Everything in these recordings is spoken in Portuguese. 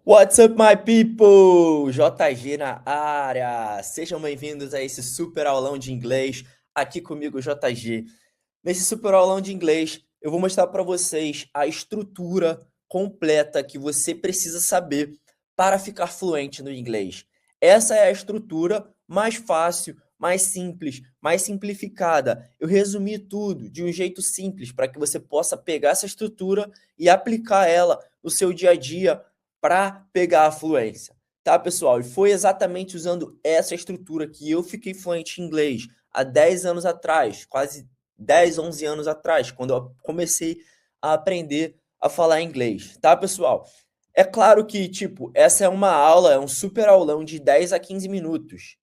What's up, my people? JG na área. Sejam bem-vindos a esse super aulão de inglês. Aqui comigo, JG. Nesse super aulão de inglês, eu vou mostrar para vocês a estrutura completa que você precisa saber para ficar fluente no inglês. Essa é a estrutura mais fácil, mais simples, mais simplificada. Eu resumi tudo de um jeito simples para que você possa pegar essa estrutura e aplicar ela no seu dia a dia para pegar a fluência. Tá, pessoal? E foi exatamente usando essa estrutura que eu fiquei fluente em inglês há 10 anos atrás, quase 10, 11 anos atrás, quando eu comecei a aprender a falar inglês, tá, pessoal? É claro que, tipo, essa é uma aula, é um super aulão de 10 a 15 minutos.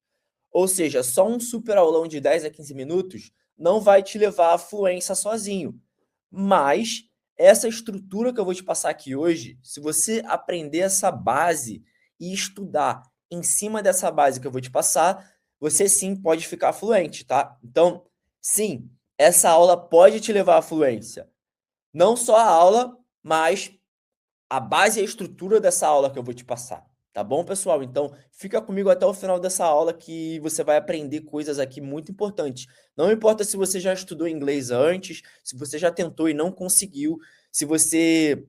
Ou seja, só um super aulão de 10 a 15 minutos não vai te levar à fluência sozinho. Mas essa estrutura que eu vou te passar aqui hoje, se você aprender essa base e estudar em cima dessa base que eu vou te passar, você sim pode ficar fluente, tá? Então, sim, essa aula pode te levar à fluência. Não só a aula, mas a base e a estrutura dessa aula que eu vou te passar. Tá bom, pessoal? Então, fica comigo até o final dessa aula que você vai aprender coisas aqui muito importantes. Não importa se você já estudou inglês antes, se você já tentou e não conseguiu, se você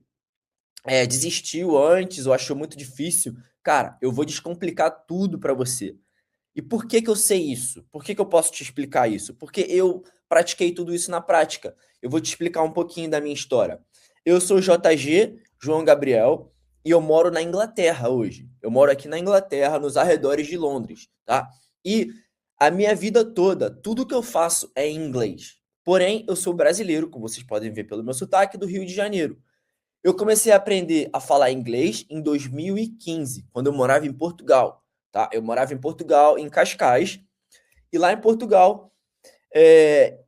desistiu antes ou achou muito difícil, cara, eu vou descomplicar tudo para você. E por que que eu sei isso? Por que que eu posso te explicar isso? Porque eu pratiquei tudo isso na prática. Eu vou te explicar um pouquinho da minha história. Eu sou JG, João Gabriel, e eu moro na Inglaterra hoje. Eu moro aqui na Inglaterra, nos arredores de Londres, tá? E a minha vida toda, tudo que eu faço é em inglês. Porém, eu sou brasileiro, como vocês podem ver pelo meu sotaque, do Rio de Janeiro. Eu comecei a aprender a falar inglês em 2015, quando eu morava em Portugal, tá? Eu morava em Portugal, em Cascais, e lá em Portugal,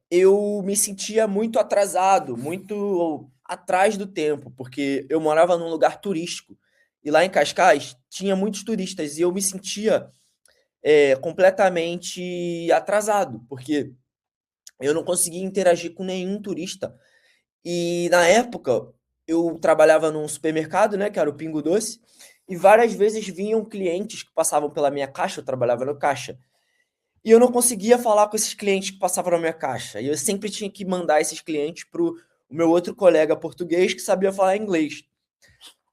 eu me sentia muito atrasado, muito atrás do tempo, porque eu morava num lugar turístico, e lá em Cascais tinha muitos turistas, e eu me sentia completamente atrasado, porque eu não conseguia interagir com nenhum turista. E na época, eu trabalhava num supermercado, né, que era o Pingo Doce, e várias vezes vinham clientes que passavam pela minha caixa, eu trabalhava no caixa, e eu não conseguia falar com esses clientes que passavam na minha caixa. E eu sempre tinha que mandar esses clientes para o meu outro colega português que sabia falar inglês.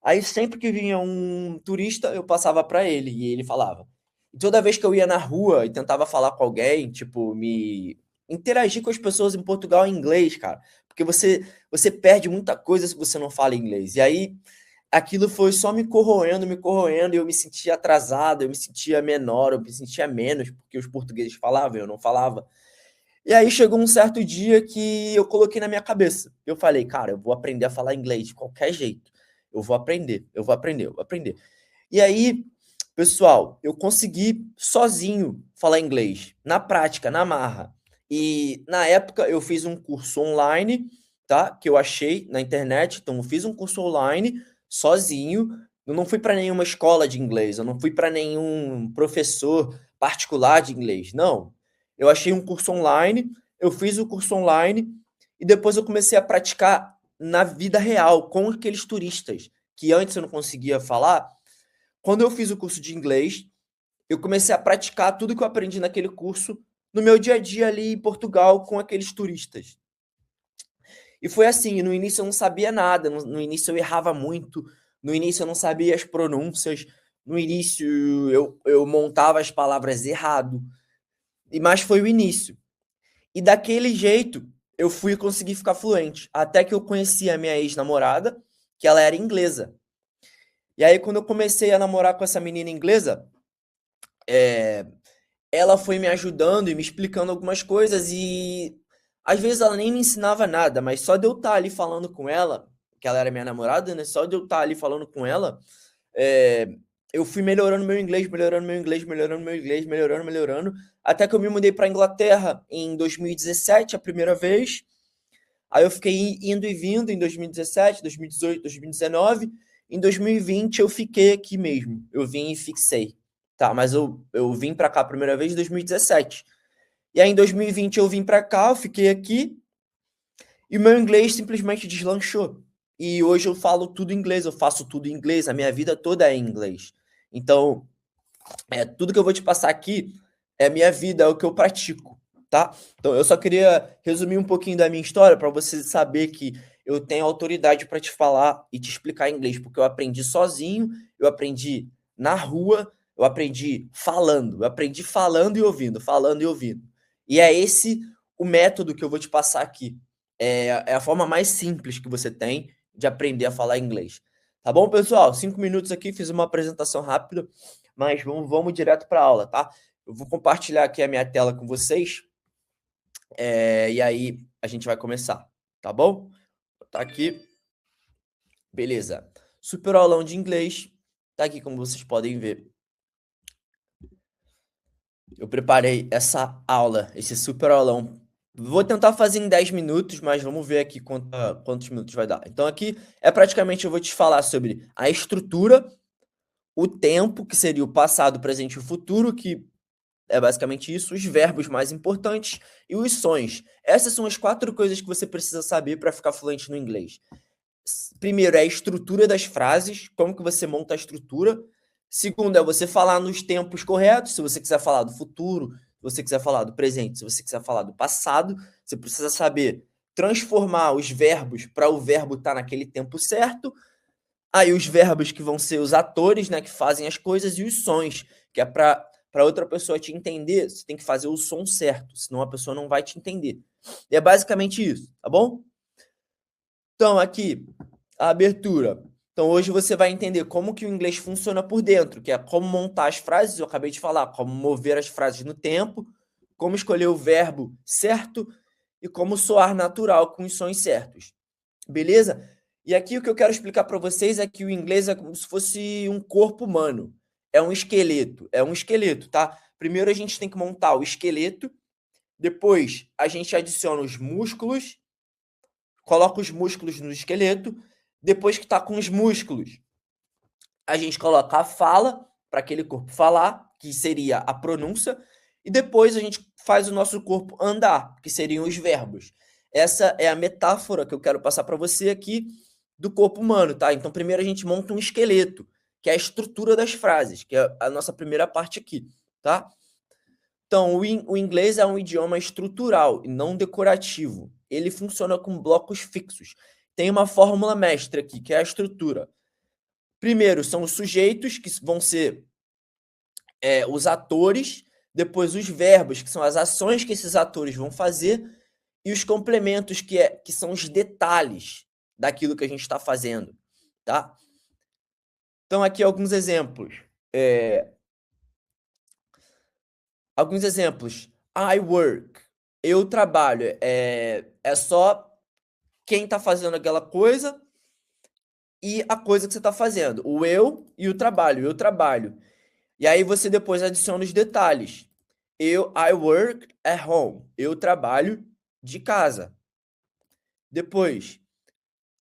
Aí sempre que vinha um turista, eu passava para ele e ele falava. E toda vez que eu ia na rua e tentava falar com alguém, tipo, me interagir com as pessoas em Portugal em inglês, cara, porque você perde muita coisa se você não fala inglês. E aí aquilo foi só me corroendo, e eu me sentia atrasado, eu me sentia menor, eu me sentia menos, porque os portugueses falavam, eu não falava. E aí chegou um certo dia que eu coloquei na minha cabeça. Eu falei, cara, eu vou aprender a falar inglês de qualquer jeito. Eu vou aprender, eu vou aprender, eu vou aprender. E aí, pessoal, eu consegui sozinho falar inglês, na prática, na marra. E na época eu fiz um curso online, tá? Que eu achei na internet. Então eu fiz um curso online sozinho. Eu não fui para nenhuma escola de inglês, eu não fui para nenhum professor particular de inglês. Não. Eu achei um curso online, eu fiz o curso online e depois eu comecei a praticar na vida real com aqueles turistas que antes eu não conseguia falar. Quando eu fiz o curso de inglês, eu comecei a praticar tudo que eu aprendi naquele curso no meu dia a dia ali em Portugal com aqueles turistas. E foi assim, no início eu não sabia nada, no início eu errava muito, no início eu não sabia as pronúncias, no início eu montava as palavras errado, mas foi o início. E daquele jeito eu fui conseguir ficar fluente, até que eu conheci a minha ex-namorada, que ela era inglesa. E aí quando eu comecei a namorar com essa menina inglesa, é, ela foi me ajudando e me explicando algumas coisas e às vezes ela nem me ensinava nada, mas só de eu estar ali falando com ela, que ela era minha namorada, né? Só de eu estar ali falando com ela, é, eu fui melhorando meu inglês, melhorando meu inglês, melhorando meu inglês, melhorando, melhorando, até que eu me mudei para Inglaterra em 2017, a primeira vez. Aí eu fiquei indo e vindo em 2017, 2018, 2019. Em 2020 eu fiquei aqui mesmo. Eu vim e fixei. Tá, mas eu vim pra cá a primeira vez em 2017. E aí em 2020 eu vim pra cá, eu fiquei aqui e o meu inglês simplesmente deslanchou. e hoje eu falo tudo em inglês, eu faço tudo em inglês, a minha vida toda é em inglês. Então, tudo que eu vou te passar aqui é a minha vida, é o que eu pratico, tá? Então, eu só queria resumir um pouquinho da minha história para você saber que eu tenho autoridade para te falar e te explicar inglês, porque eu aprendi sozinho, eu aprendi na rua, eu aprendi falando e ouvindo, falando e ouvindo. E é esse o método que eu vou te passar aqui. É a forma mais simples que você tem de aprender a falar inglês. Tá bom, pessoal? 5 minutos aqui, fiz uma apresentação rápida, mas vamos direto para a aula, tá? Eu vou compartilhar aqui a minha tela com vocês, e aí a gente vai começar, tá bom? Tá aqui, beleza. Super aulão de inglês, tá aqui como vocês podem ver. Eu preparei essa aula, esse super aulão. Vou tentar fazer em 10 minutos, mas vamos ver aqui quantos minutos vai dar. Então aqui praticamente eu vou te falar sobre a estrutura, o tempo, que seria o passado, presente e o futuro, que é basicamente isso, os verbos mais importantes e os sons. Essas são as 4 coisas que você precisa saber para ficar fluente no inglês. Primeiro é a estrutura das frases, como que você monta a estrutura. Segundo é você falar nos tempos corretos, se você quiser falar do futuro, se você quiser falar do presente, se você quiser falar do passado, você precisa saber transformar os verbos para o verbo estar naquele tempo certo. Aí os verbos que vão ser os atores, né, que fazem as coisas, e os sons, que é para outra pessoa te entender, você tem que fazer o som certo, senão a pessoa não vai te entender. E é basicamente isso, tá bom? Então, aqui, a abertura. Então, hoje você vai entender como que o inglês funciona por dentro, que é como montar as frases, eu acabei de falar, como mover as frases no tempo, como escolher o verbo certo e como soar natural com os sons certos. Beleza? E aqui o que eu quero explicar para vocês é que o inglês é como se fosse um corpo humano. É um esqueleto, tá? Primeiro a gente tem que montar o esqueleto, depois a gente adiciona os músculos, coloca os músculos no esqueleto, depois que está com os músculos, a gente coloca a fala para aquele corpo falar, que seria a pronúncia, e depois a gente faz o nosso corpo andar, que seriam os verbos. Essa é a metáfora que eu quero passar para você aqui do corpo humano, tá? Então, primeiro a gente monta um esqueleto, que é a estrutura das frases, que é a nossa primeira parte aqui, tá? Então, o inglês é um idioma estrutural e não decorativo. Ele funciona com blocos fixos. Tem uma fórmula mestra aqui, que é a estrutura. Primeiro são os sujeitos, que vão ser os atores, depois os verbos, que são as ações que esses atores vão fazer, e os complementos, que são os detalhes daquilo que a gente está fazendo, tá? Então, aqui alguns exemplos. Alguns exemplos. I work. Eu trabalho. É só quem está fazendo aquela coisa e a coisa que você está fazendo. O eu e o trabalho. Eu trabalho. E aí você depois adiciona os detalhes. I work at home. Eu trabalho de casa. Depois,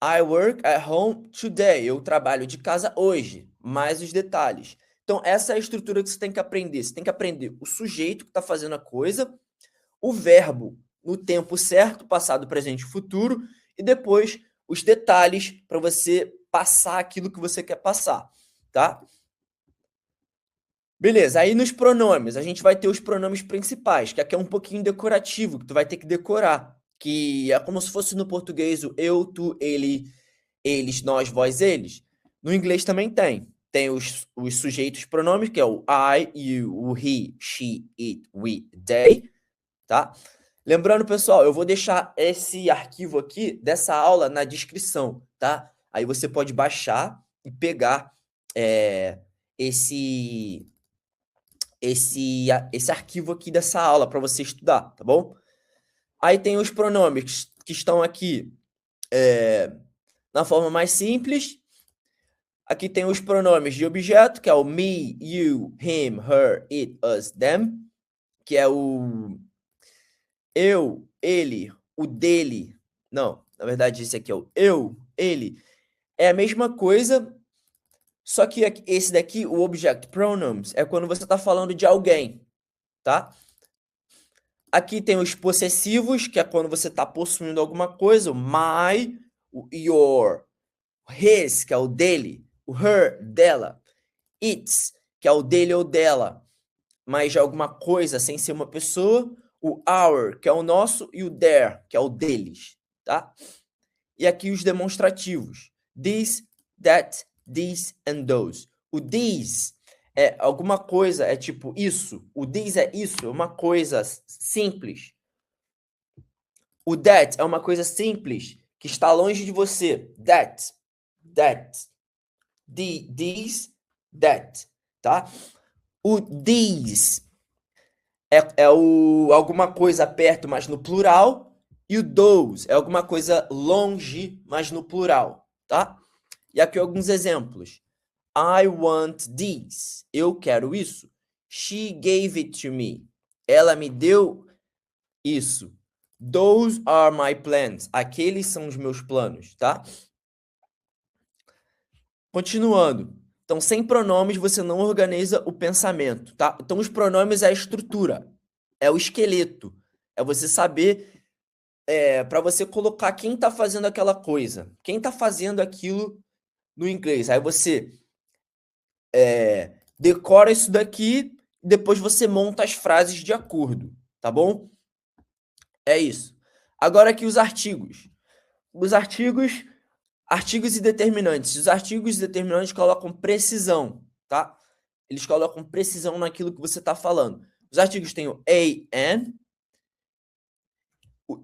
I work at home today. Eu trabalho de casa hoje. Mais os detalhes. Então, essa é a estrutura que você tem que aprender. Você tem que aprender o sujeito que está fazendo a coisa, o verbo no tempo certo, passado, presente e futuro, e depois os detalhes para você passar aquilo que você quer passar, tá? Beleza, aí nos pronomes, a gente vai ter os pronomes principais, que aqui é um pouquinho decorativo, que tu vai ter que decorar, que é como se fosse no português o eu, tu, ele, eles, nós, vós, eles. No inglês também tem. Tem os sujeitos pronomes, que é o I, you, o he, she, it, we, they, tá? Lembrando, pessoal, eu vou deixar esse arquivo aqui dessa aula na descrição, tá? Aí você pode baixar e pegar esse esse arquivo aqui dessa aula para você estudar, tá bom? Aí tem os pronomes que estão aqui na forma mais simples. Aqui tem os pronomes de objeto, que é o me, you, him, her, it, us, them, que é o eu, ele, o dele. Não, na verdade esse aqui é o eu, ele. É a mesma coisa, só que esse daqui, o object pronouns, é quando você está falando de alguém, tá? Aqui tem os possessivos, que é quando você está possuindo alguma coisa, o my, o your. His, que é o dele. O her, dela. Its, que é o dele ou dela, mas de alguma coisa sem ser uma pessoa. O our, que é o nosso, e o their, que é o deles, tá? E aqui os demonstrativos. This, that, these and those. O these é alguma coisa, é tipo isso. O these é isso, é uma coisa simples. O that é uma coisa simples que está longe de você. That. These, that, tá? O these é alguma coisa perto, mas no plural. E o those é alguma coisa longe, mas no plural, tá? E aqui alguns exemplos. I want these. Eu quero isso. She gave it to me. Ela me deu isso. Those are my plans. Aqueles são os meus planos, tá? Continuando. Então, sem pronomes, você não organiza o pensamento, tá? Então, os pronomes é a estrutura, é o esqueleto. É você saber, para você colocar quem está fazendo aquela coisa, quem está fazendo aquilo no inglês. Aí você decora isso daqui, depois você monta as frases de acordo, tá bom? É isso. Agora aqui os artigos. Os artigos e determinantes. Os artigos e determinantes colocam precisão, tá? Eles colocam precisão naquilo que você está falando. Os artigos têm o an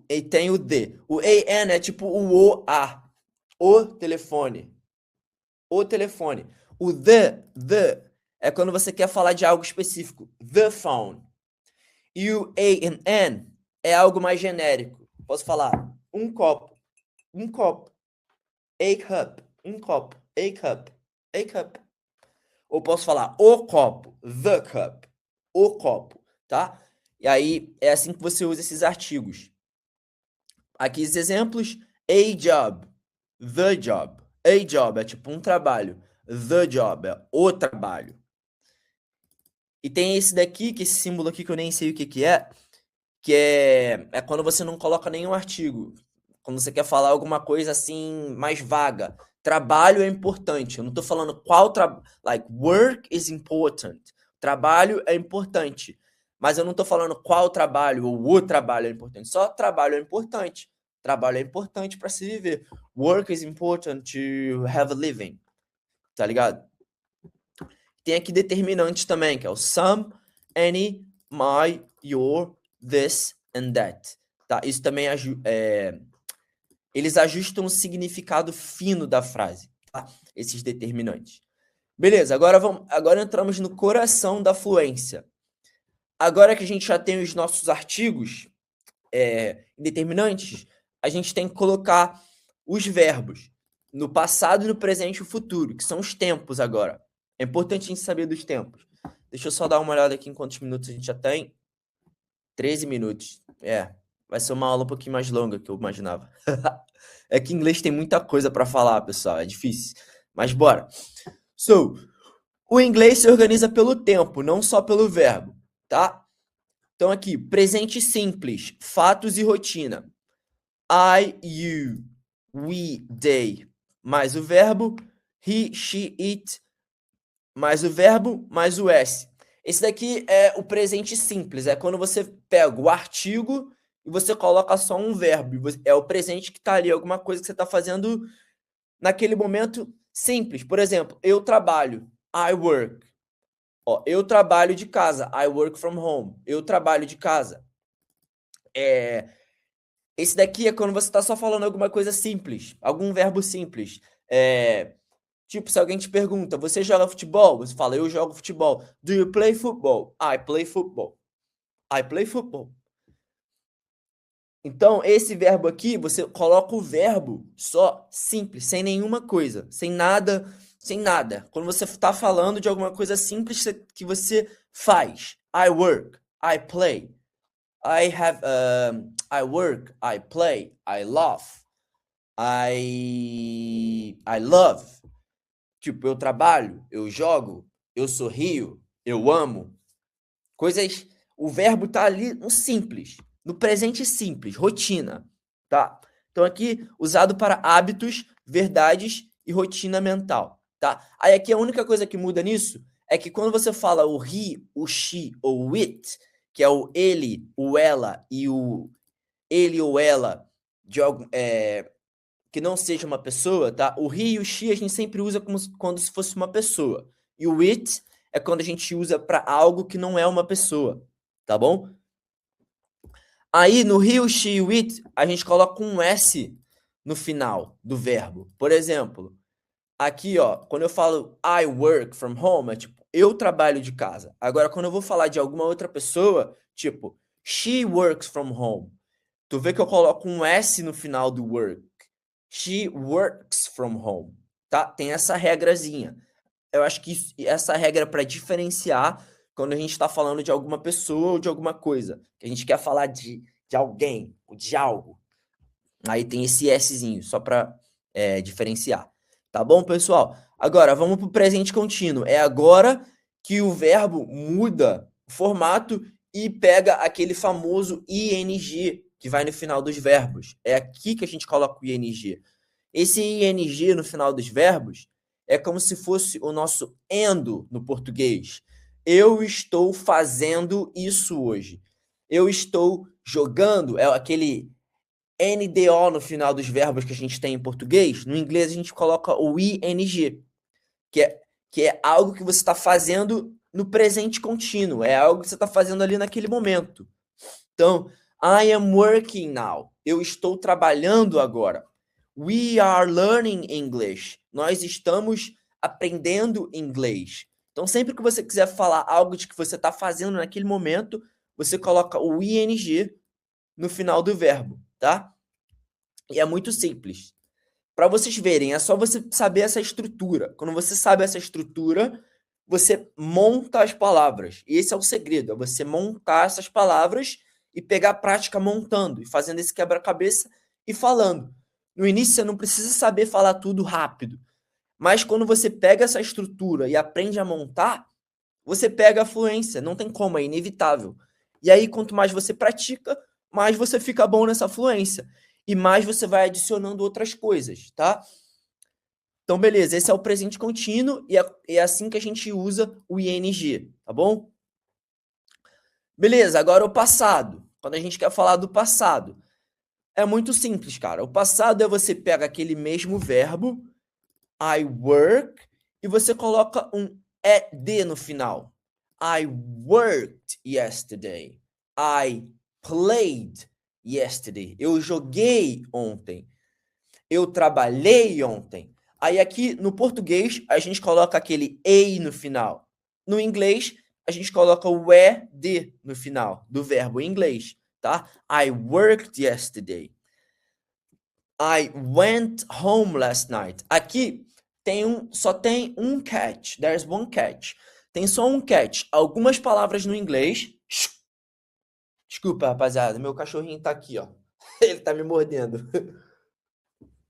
e tem o the. O an é tipo o a. O telefone. O telefone. O the é quando você quer falar de algo específico. The phone. E o a and é algo mais genérico. Posso falar um copo. Um copo. A cup. Um copo. A cup. A cup. Ou posso falar o copo. The cup. O copo, tá? E aí é assim que você usa esses artigos. Aqui os exemplos. A job. The job. A job é tipo um trabalho. The job é o trabalho. E tem esse daqui, que esse símbolo aqui que eu nem sei o que é quando você não coloca nenhum artigo. Quando você quer falar alguma coisa assim mais vaga. Trabalho é importante. Eu não tô falando qual trabalho. Like, work is important. Trabalho é importante. Mas eu não tô falando qual trabalho ou o trabalho é importante. Só trabalho é importante. Trabalho é importante para se viver. Work is important to have a living. Tá ligado? Tem aqui determinantes também, que é o some, any, my, your, this and that. Tá? Isso também eles ajustam o significado fino da frase, tá? Esses determinantes. Beleza, agora entramos no coração da fluência. Agora que a gente já tem os nossos artigos determinantes, a gente tem que colocar os verbos no passado, no presente e no futuro, que são os tempos agora. É importante a gente saber dos tempos. Deixa eu só dar uma olhada aqui em quantos minutos a gente já tem. 13 minutos. Vai ser uma aula um pouquinho mais longa que eu imaginava. É que inglês tem muita coisa para falar, pessoal. É difícil. Mas bora. So, o inglês se organiza pelo tempo, não só pelo verbo, tá? Então aqui, presente simples, fatos e rotina. I, you, we, they, mais o verbo. He, she, it, mais o verbo, mais o S. Esse daqui é o presente simples. É quando você pega o artigo e você coloca só um verbo. É o presente que está ali, alguma coisa que você está fazendo naquele momento simples. Por exemplo, eu trabalho. I work. Ó, eu trabalho de casa. I work from home. Eu trabalho de casa. Esse daqui é quando você está só falando alguma coisa simples. Algum verbo simples. Tipo, se alguém te pergunta, você joga futebol? Você fala, eu jogo futebol. Do you play football? I play football. I play football. Então, esse verbo aqui, você coloca o verbo só simples, sem nenhuma coisa, sem nada. Quando você está falando de alguma coisa simples que você faz. I work, I play. I work, I play, I laugh. I love. Tipo, eu trabalho, eu jogo, eu sorrio, eu amo. Coisas. O verbo tá ali no simples, no presente simples, rotina, tá? Então aqui usado para hábitos, verdades e rotina mental, tá? Aí aqui a única coisa que muda nisso é que quando você fala o he, o she ou o it, que é o ele, o ela e o ele ou ela de algum, que não seja uma pessoa, tá? O he e o she a gente sempre usa quando se fosse uma pessoa. E o it é quando a gente usa para algo que não é uma pessoa, tá bom? Aí no he, o she e o it, a gente coloca um S no final do verbo. Por exemplo, aqui, ó, quando eu falo I work from home, é tipo, eu trabalho de casa. Agora, quando eu vou falar de alguma outra pessoa, tipo, she works from home. Tu vê que eu coloco um S no final do work. She works from home, tá? Tem essa regrazinha. Eu acho que essa regra é para diferenciar quando a gente está falando de alguma pessoa ou de alguma coisa. Que a gente quer falar de alguém, ou de algo. Aí tem esse Szinho, só para diferenciar. Tá bom, pessoal? Agora, vamos para o presente contínuo. É agora que o verbo muda o formato e pega aquele famoso ing que vai no final dos verbos. É aqui que a gente coloca o ing. Esse ing no final dos verbos é como se fosse o nosso endo no português. Eu estou fazendo isso hoje. Eu estou jogando, é aquele NDO no final dos verbos que a gente tem em português. No inglês a gente coloca o ing, que é algo que você está fazendo no presente contínuo. É algo que você está fazendo ali naquele momento. Então, I am working now. Eu estou trabalhando agora. We are learning English. Nós estamos aprendendo inglês. Então, sempre que você quiser falar algo de que você está fazendo naquele momento, você coloca o ing no final do verbo, tá? E é muito simples. Para vocês verem, é só você saber essa estrutura. Quando você sabe essa estrutura, você monta as palavras. E esse é o segredo, é você montar essas palavras e pegar a prática montando e fazendo esse quebra-cabeça e falando. No início você não precisa saber falar tudo rápido, mas quando você pega essa estrutura e aprende a montar, você pega a fluência, não tem como, é inevitável. E aí quanto mais você pratica, mais você fica bom nessa fluência e mais você vai adicionando outras coisas, tá? Então, beleza, esse é o presente contínuo e é assim que a gente usa o ing, tá bom? Beleza, agora o passado. Quando a gente quer falar do passado, é muito simples, cara. O passado é você pega aquele mesmo verbo, I work, e você coloca um ed no final. I worked yesterday. I played yesterday. Eu joguei ontem. Eu trabalhei ontem. Aí aqui no português a gente coloca aquele ei no final. No inglês a gente coloca o ed no final do verbo em inglês, tá? I worked yesterday. I went home last night. Aqui só tem um catch. There's one catch. Tem só um catch. Algumas palavras no inglês. Desculpa, rapaziada. Meu cachorrinho tá aqui, ó. Ele tá me mordendo.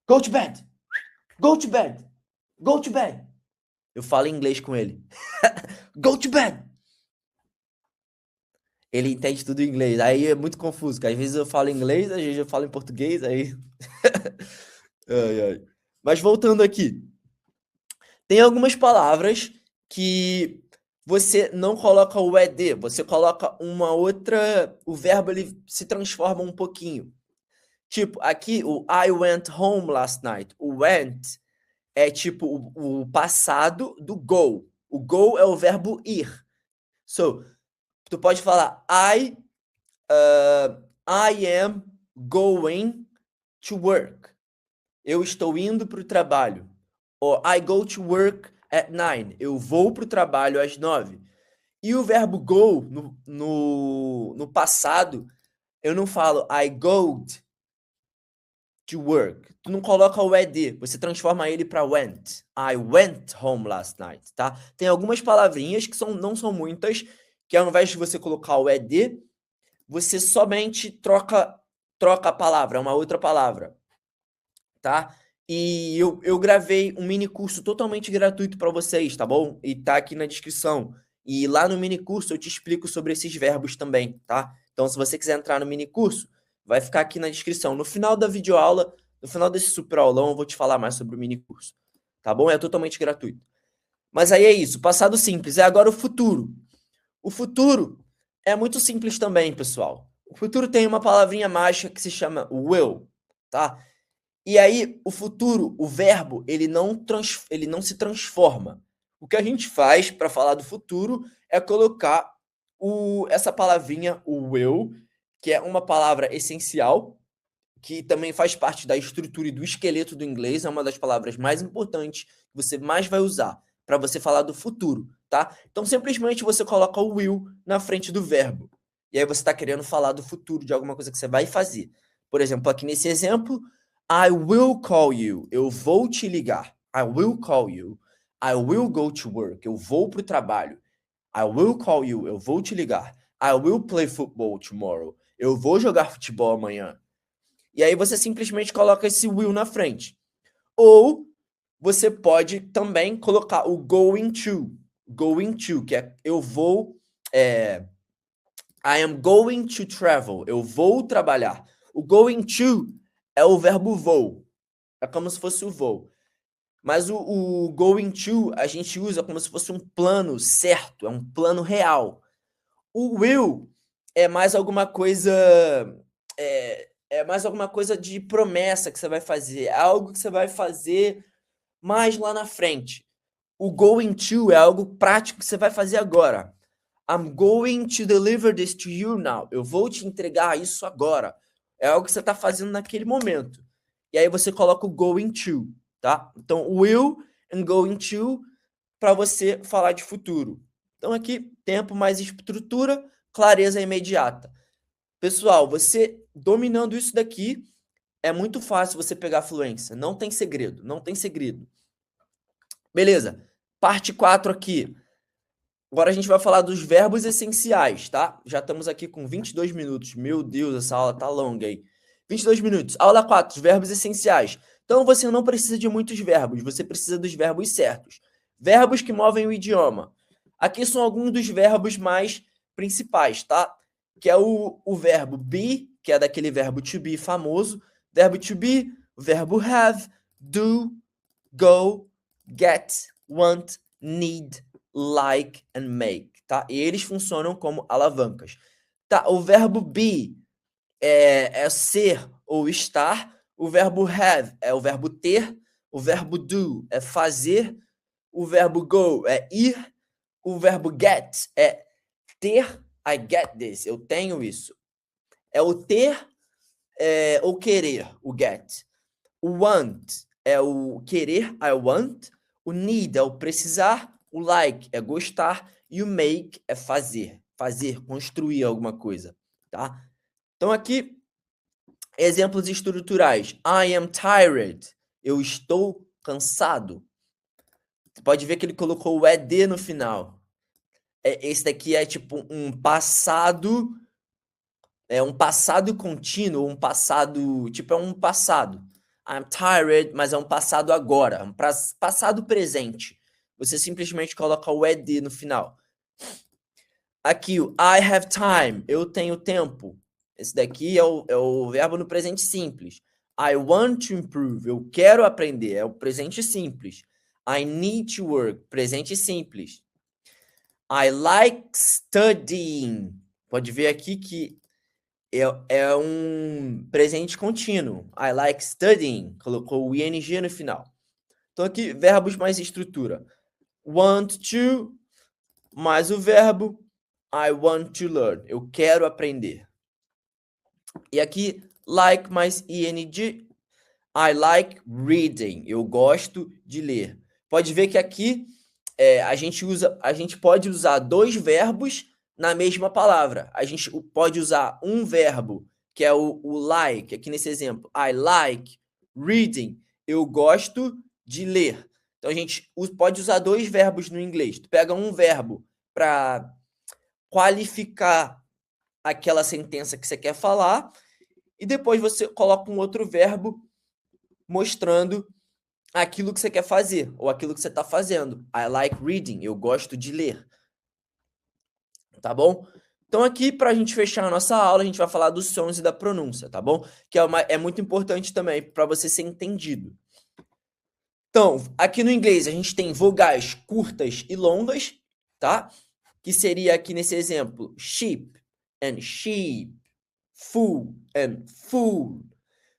Go to bed. Go to bed. Go to bed. Eu falo inglês com ele. Go to bed. Ele entende tudo em inglês. Aí é muito confuso, porque às vezes eu falo inglês, às vezes eu falo em português, aí. Ai, ai. Mas voltando aqui. Tem algumas palavras que você não coloca o ed, você coloca uma outra. O verbo ele se transforma um pouquinho. Tipo, aqui o I went home last night. O went é tipo o passado do go. O go é o verbo ir. So, tu pode falar I am going to work. Eu estou indo para o trabalho. Ou I go to work at 9. Eu vou para o trabalho às 9. E o verbo go no passado, eu não falo I go to work. Tu não coloca o ed, você transforma ele para went. I went home last night, tá? Tem algumas palavrinhas que não são muitas, que ao invés de você colocar o ed, você somente troca a palavra, é uma outra palavra, tá? E eu gravei um mini curso totalmente gratuito para vocês, tá bom? E tá aqui na descrição. E lá no mini curso eu te explico sobre esses verbos também, tá? Então, se você quiser entrar no mini curso, vai ficar aqui na descrição. No final da videoaula, no final desse super aulão, eu vou te falar mais sobre o mini curso. tá bom? É totalmente gratuito. Mas aí é isso, passado simples. É agora o futuro. O futuro é muito simples também, pessoal. O futuro tem uma palavrinha mágica que se chama will, tá? E aí, o futuro, o verbo, ele não se transforma. O que a gente faz para falar do futuro é colocar essa palavrinha, o will, que é uma palavra essencial, que também faz parte da estrutura e do esqueleto do inglês, é uma das palavras mais importantes que você mais vai usar para você falar do futuro, tá? Então, simplesmente você coloca o will na frente do verbo. E aí você está querendo falar do futuro, de alguma coisa que você vai fazer. Por exemplo, aqui nesse exemplo, I will call you. Eu vou te ligar. I will call you. I will go to work. Eu vou para o trabalho. I will call you. Eu vou te ligar. I will play football tomorrow. Eu vou jogar futebol amanhã. E aí você simplesmente coloca esse will na frente. Ou você pode também colocar o going to. Going to, que é eu vou... I am going to travel. Eu vou trabalhar. O going to é o verbo vou. É como se fosse o voo. Mas o going to a gente usa como se fosse um plano certo. É um plano real. O will é mais alguma coisa... É mais alguma coisa de promessa que você vai fazer. É algo que você vai fazer mais lá na frente. O going to é algo prático que você vai fazer agora. I'm going to deliver this to you now. Eu vou te entregar isso agora. É algo que você está fazendo naquele momento. E aí você coloca o going to, tá? Então, will and going to para você falar de futuro. Então, aqui, tempo mais estrutura, clareza imediata. Pessoal, você dominando isso daqui, é muito fácil você pegar fluência. Não tem segredo, não tem segredo. Beleza. Parte 4 aqui. Agora a gente vai falar dos verbos essenciais, tá? Já estamos aqui com 22 minutos. Meu Deus, essa aula tá longa aí. 22 minutos. Aula 4, verbos essenciais. Então você não precisa de muitos verbos, você precisa dos verbos certos. Verbos que movem o idioma. Aqui são alguns dos verbos mais principais, tá? Que é o verbo be, que é daquele verbo to be famoso. Verbo to be, verbo have, do, go, get, want, need, like and make, tá? E eles funcionam como alavancas. Tá, o verbo be é ser ou estar. O verbo have é o verbo ter. O verbo do é fazer. O verbo go é ir. O verbo get é ter. I get this, eu tenho isso. É o ter ou querer, o get. O want é o querer, I want. O need é o precisar. O like é gostar. E o make é fazer. Fazer, construir alguma coisa, tá? Então aqui, exemplos estruturais. I am tired. Eu estou cansado. Você pode ver que ele colocou o ED no final. Esse daqui é tipo um passado... É um passado contínuo, um passado... Tipo, é um passado. I'm tired, mas é um passado agora, um passado presente. Você simplesmente coloca o ED no final. Aqui, o I have time, eu tenho tempo. Esse daqui é o verbo no presente simples. I want to improve, eu quero aprender, é o presente simples. I need to work, presente simples. I like studying. Pode ver aqui que é um presente contínuo. I like studying. Colocou o ing no final. Então, aqui, verbos mais estrutura. Want to, mais o verbo. I want to learn. Eu quero aprender. E aqui, like mais ing. I like reading. Eu gosto de ler. Pode ver que aqui a gente pode usar dois verbos na mesma palavra. A gente pode usar um verbo, que é o like, aqui nesse exemplo. I like reading. Eu gosto de ler. Então, a gente pode usar dois verbos no inglês. Tu pega um verbo para qualificar aquela sentença que você quer falar e depois você coloca um outro verbo mostrando aquilo que você quer fazer ou aquilo que você está fazendo. I like reading. Eu gosto de ler. Tá bom? Então aqui, para a gente fechar a nossa aula, a gente vai falar dos sons e da pronúncia, tá bom? Que é muito importante também para você ser entendido. Então, aqui no inglês a gente tem vogais curtas e longas, tá? Que seria aqui nesse exemplo, sheep and sheep, fool and fool.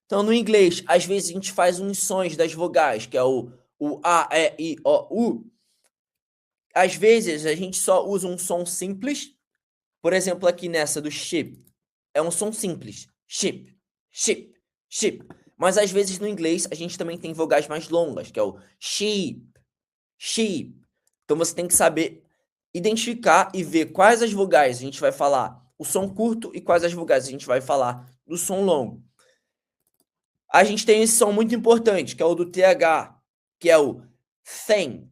Então, no inglês, às vezes a gente faz uns sons das vogais, que é o A, E, I, O, U. Às vezes a gente só usa um som simples. Por exemplo, aqui nessa do sheep, é um som simples. Sheep, sheep, sheep. Mas às vezes no inglês a gente também tem vogais mais longas, que é o sheep, sheep. Então você tem que saber identificar e ver quais as vogais a gente vai falar o som curto e quais as vogais a gente vai falar do som longo. A gente tem esse som muito importante, que é o do TH, que é o thank,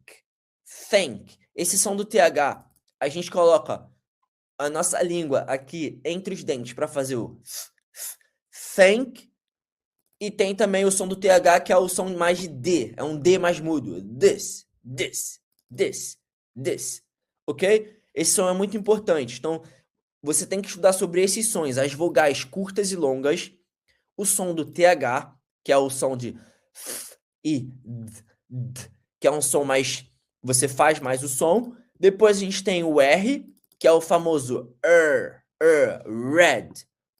thank. Esse som do TH, a gente coloca a nossa língua aqui entre os dentes para fazer o thank. E tem também o som do TH, que é o som mais de D. É um D mais mudo. This, this, this, this. Ok? Esse som é muito importante. Então, você tem que estudar sobre esses sons, as vogais curtas e longas, o som do TH, que é o som de e d, que é um som mais... Você faz mais o som. Depois a gente tem o R, que é o famoso red,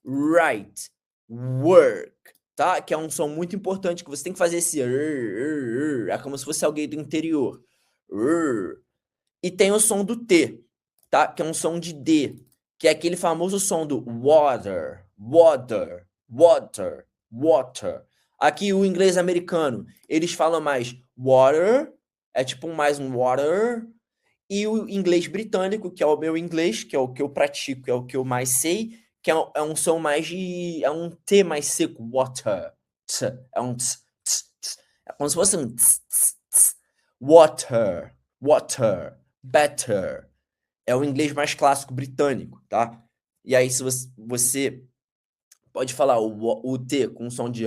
right, work, tá? Que é um som muito importante, que você tem que fazer esse é como se fosse alguém do interior. E tem o som do T, tá? Que é um som de D, que é aquele famoso som do water, water, water, water. Aqui o inglês americano, eles falam mais water, é tipo mais um water. E o inglês britânico, que é o meu inglês, que é o que eu pratico, é o que eu mais sei, que é um som mais de... É um T mais seco, water. É um tss, tss, tss. É como se fosse um tss, tss, tss. Water, water, better. É o inglês mais clássico britânico, tá? E aí, se você pode falar o T com um som de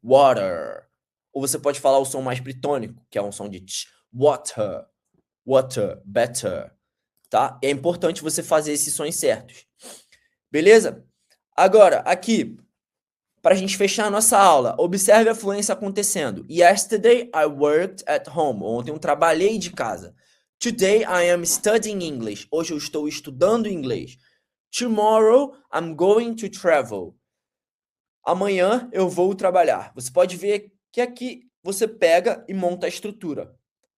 water. Ou você pode falar o som mais britânico, que é um som de tch, water. Water, better, tá? É importante você fazer esses sons certos. Beleza? Agora, aqui, para a gente fechar a nossa aula, observe a fluência acontecendo. Yesterday I worked at home. Ontem eu trabalhei de casa. Today I am studying English. Hoje eu estou estudando inglês. Tomorrow I'm going to travel. Amanhã eu vou trabalhar. Você pode ver que aqui você pega e monta a estrutura.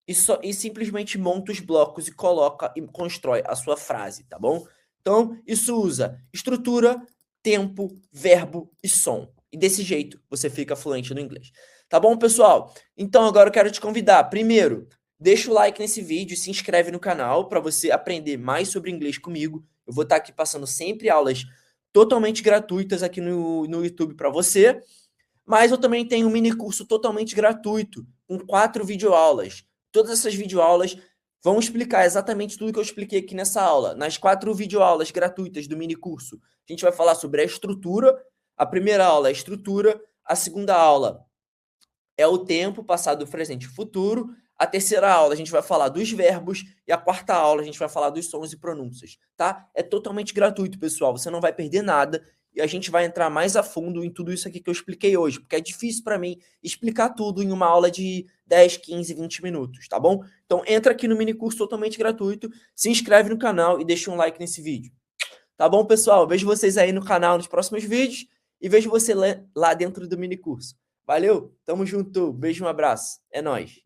E simplesmente monta os blocos e coloca e constrói a sua frase, tá bom? Então, isso usa estrutura, tempo, verbo e som. E desse jeito, você fica fluente no inglês. Tá bom, pessoal? Então, agora eu quero te convidar. Primeiro, deixa o like nesse vídeo e se inscreve no canal para você aprender mais sobre inglês comigo. Eu vou estar aqui passando sempre aulas totalmente gratuitas aqui no YouTube para você. Mas eu também tenho um mini curso totalmente gratuito, com 4 videoaulas. Todas essas videoaulas vão explicar exatamente tudo que eu expliquei aqui nessa aula. Nas 4 videoaulas gratuitas do mini curso, a gente vai falar sobre a estrutura. A primeira aula é a estrutura, a segunda aula é o tempo, passado, presente e futuro. A terceira aula a gente vai falar dos verbos e a quarta aula a gente vai falar dos sons e pronúncias, tá? É totalmente gratuito, pessoal, você não vai perder nada e a gente vai entrar mais a fundo em tudo isso aqui que eu expliquei hoje, porque é difícil para mim explicar tudo em uma aula de 10, 15, 20 minutos, tá bom? Então entra aqui no mini curso totalmente gratuito, se inscreve no canal e deixa um like nesse vídeo. Tá bom, pessoal? Vejo vocês aí no canal nos próximos vídeos e vejo você lá dentro do mini curso. Valeu, tamo junto, beijo, um abraço, é nóis.